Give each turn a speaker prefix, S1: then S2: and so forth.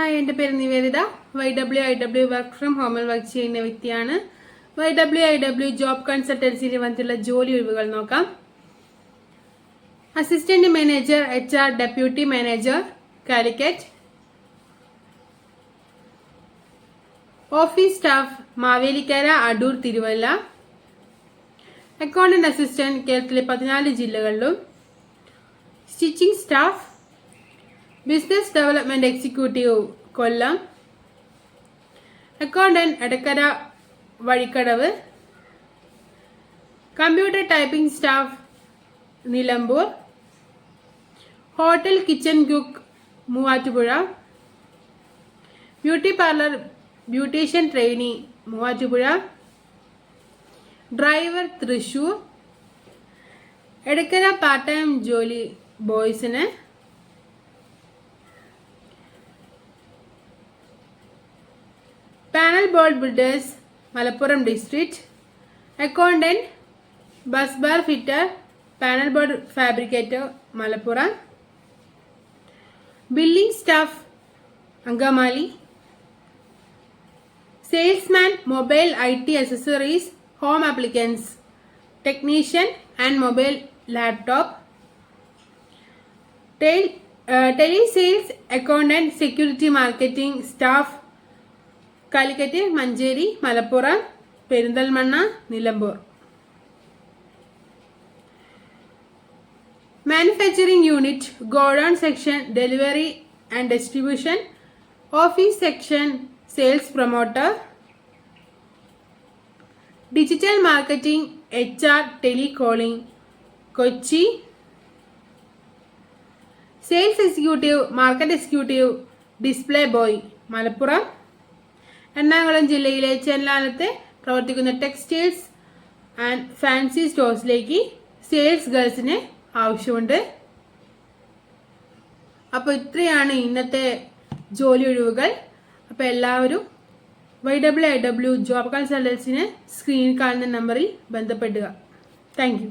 S1: Hi, എൻ്റെ പേര് Nivedita. YWIW work from ഹോമിൽ വർക്ക് ചെയ്യുന്ന വ്യക്തിയാണ്. YWIW ജോബ് കൺസൾട്ടൻസിയിൽ വന്നിട്ടുള്ള ജോലി ഒഴിവുകൾ നോക്കാം. Assistant manager HR, deputy manager Calicut. Office staff Mavelikkara, Adoor, Thiruvalla. Accountant assistant കേരളത്തിലെ 14 ജില്ലകളിലും. Stitching staff, business development executive Kollam. Accountant Edakkara, Vazhikkadavu. Computer typing staff Nilambur. Hotel kitchen cook Muvattupuzha. Beauty parlour beautician trainee Muvattupuzha. Driver Thrissur. Edakkara part time ജോലി ബോയ്സിന്. Panel board builders Malappuram district. Accountant bus bar fitter, panel board fabricator Malappuram. Billing staff Angamaly. Salesman mobile IT accessories home applicants technician and mobile laptop. Tele sales accountant security marketing staff Calicut, Manjeri, Malappuram, Perinthalmanna, Nilambur. Manufacturing unit, godown section delivery and distribution. Office section sales promoter. Digital marketing HR, telecalling Kochi. Sales executive market executive display boy Malappuram. Ernakulam ജില്ലയിലെ ചെല്ലാനത്ത് പ്രവർത്തിക്കുന്ന textiles and fancy സ്റ്റോഴ്സിലേക്ക് sales ഗേൾസിന് ആവശ്യമുണ്ട്. അപ്പോൾ ഇത്രയാണ് ഇന്നത്തെ ജോലി ഒഴിവുകൾ. അപ്പോൾ എല്ലാവരും YWIW ജോബ് കൺസൾട്ടൻസിനെ സ്ക്രീനിൽ കാണുന്ന നമ്പറിൽ ബന്ധപ്പെടുക. Thank you.